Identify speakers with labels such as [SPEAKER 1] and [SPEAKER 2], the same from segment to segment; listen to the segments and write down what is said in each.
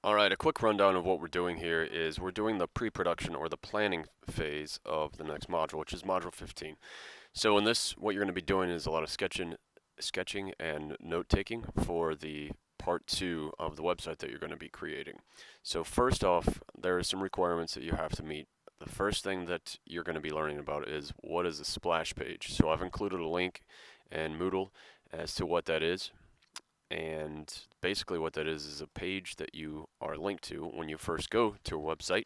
[SPEAKER 1] Alright, a quick rundown of what we're doing here is we're doing the pre-production or the planning phase of the next module, which is module 15. So in this, what you're going to be doing is a lot of sketching and note-taking for the part 2 of the website that you're going to be creating. So first off, there are some requirements that you have to meet. The first thing that you're going to be learning about is what is a splash page. So I've included a link in Moodle as to what that is. And basically what that is a page that you are linked to when you first go to a website.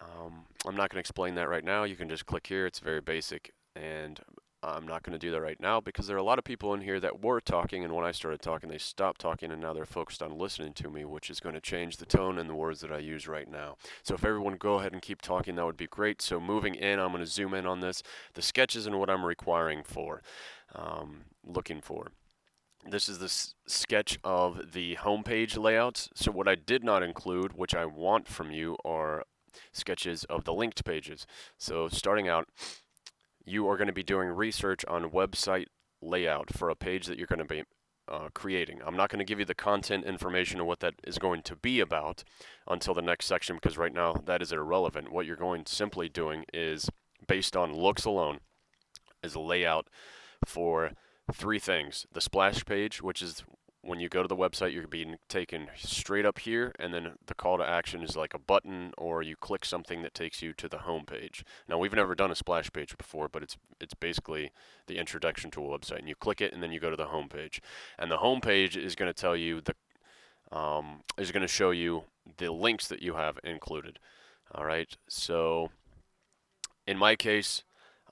[SPEAKER 1] I'm not going to explain that right now. You can just click here. It's very basic, and I'm not going to do that right now because there are a lot of people in here that were talking, and when I started talking they stopped talking, and now they're focused on listening to me, which is going to change the tone and the words that I use right now. So if everyone go ahead and keep talking, that would be great. So moving in, I'm going to zoom in on this, the sketches and what I'm requiring for, looking for. This is the sketch of the homepage layouts. So what I did not include, which I want from you, are sketches of the linked pages. So starting out, you are going to be doing research on website layout for a page that you're going to be creating. I'm not going to give you the content information of what that is going to be about until the next section, because right now that is irrelevant. What you're going simply doing is, based on looks alone, is a layout for three things. The splash page, which is when you go to the website, you're being taken straight up here, and then the call to action is like a button, or you click something that takes you to the home page. Now, we've never done a splash page before, but it's basically the introduction to a website. And you click it, and then you go to the home page. And the home page is going to tell you is going to show you the links that you have included. All right. So in my case,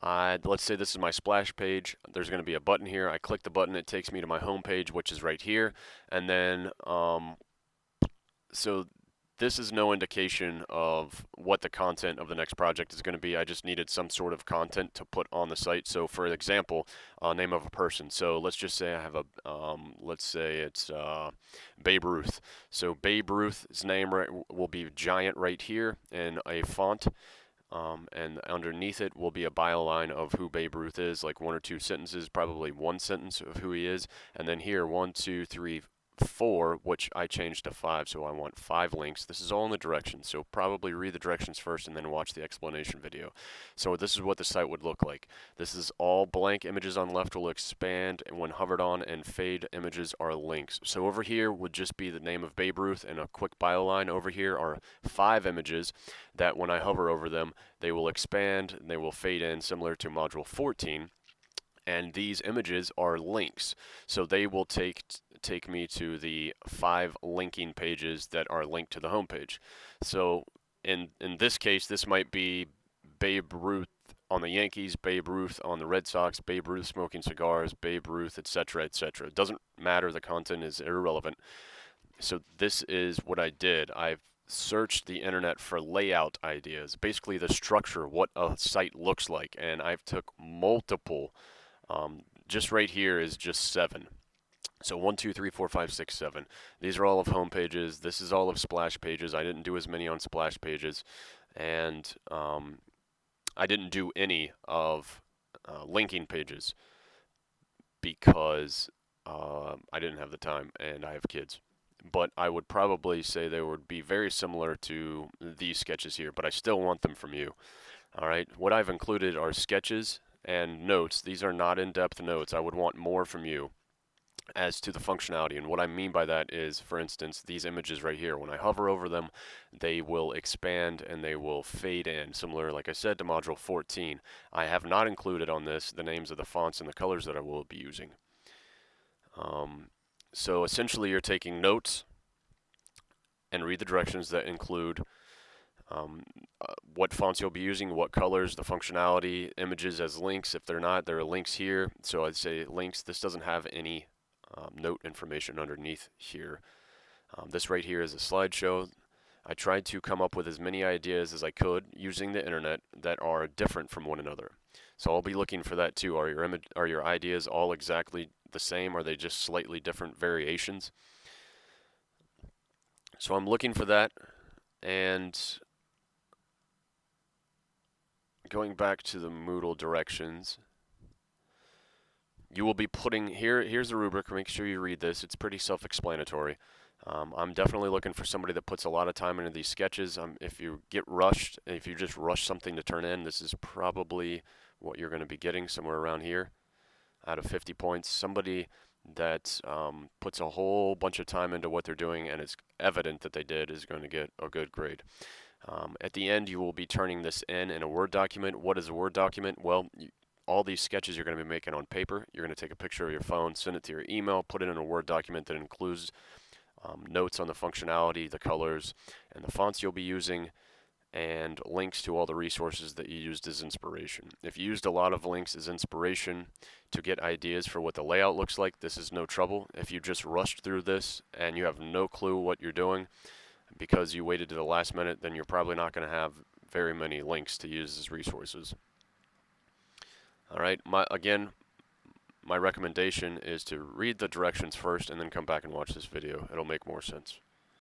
[SPEAKER 1] let's say this is my splash page. There's going to be a button here. I click the button, it takes me to my home page, which is right here. And then, so this is no indication of what the content of the next project is going to be. I just needed some sort of content to put on the site. So for example, name of a person. So let's just say I have a, let's say it's Babe Ruth. So Babe Ruth's name will be giant right here in a font. And underneath it will be a byline of who Babe Ruth is, like one or two sentences, probably one sentence of who he is. And then here, 1, 2, 3, 4, which I changed to 5, so I want 5 links. This is all in the directions, so probably read the directions first and then watch the explanation video. So this is what the site would look like. This is all blank images on left will expand when hovered on, and fade images are links. So over here would just be the name of Babe Ruth and a quick bio line. Over here are 5 images that when I hover over them, they will expand and they will fade in, similar to module 14. And these images are links, so they will take me to the 5 linking pages that are linked to the home page. So in this case, this might be Babe Ruth on the Yankees, Babe Ruth on the Red Sox, Babe Ruth smoking cigars, Babe Ruth, etc., etc. It doesn't matter, the content is irrelevant. So this is what I did. I've searched the internet for layout ideas, basically the structure, what a site looks like, and I've took multiple. Just right here is just 7. So 1, 2, 3, 4, 5, 6, 7. These are all of home pages. This is all of splash pages. I didn't do as many on splash pages, and I didn't do any of linking pages because I didn't have the time and I have kids. But I would probably say they would be very similar to these sketches here, but I still want them from you. All right, what I've included are sketches and notes. These are not in-depth notes. I would want more from you as to the functionality. And what I mean by that is, for instance, these images right here, when I hover over them, they will expand and they will fade in, similar, like I said, to module 14. I have not included on this the names of the fonts and the colors that I will be using. So essentially you're taking notes and read the directions that include what fonts you'll be using, what colors, the functionality, images as links. If they're not, there are links here. So I'd say links. This doesn't have any note information underneath here. This right here is a slideshow. I tried to come up with as many ideas as I could using the internet that are different from one another. So I'll be looking for that too. Are your ideas all exactly the same? Are they just slightly different variations? So I'm looking for that, and going back to the Moodle directions, you will be putting here's the rubric. Make sure you read this. It's pretty self-explanatory. I'm definitely looking for somebody that puts a lot of time into these sketches. If you get rushed, if you just rush something to turn in, this is probably what you're going to be getting, somewhere around here out of 50 points. Somebody that puts a whole bunch of time into what they're doing and it's evident that they did is going to get a good grade. At the end, you will be turning this in a Word document. What is a Word document? Well, all these sketches you're going to be making on paper. You're going to take a picture of your phone, send it to your email, put it in a Word document that includes notes on the functionality, the colors, and the fonts you'll be using, and links to all the resources that you used as inspiration. If you used a lot of links as inspiration to get ideas for what the layout looks like, this is no trouble. If you just rushed through this and you have no clue what you're doing because you waited to the last minute, then you're probably not going to have very many links to use as resources. All right, again, my recommendation is to read the directions first and then come back and watch this video. It'll make more sense.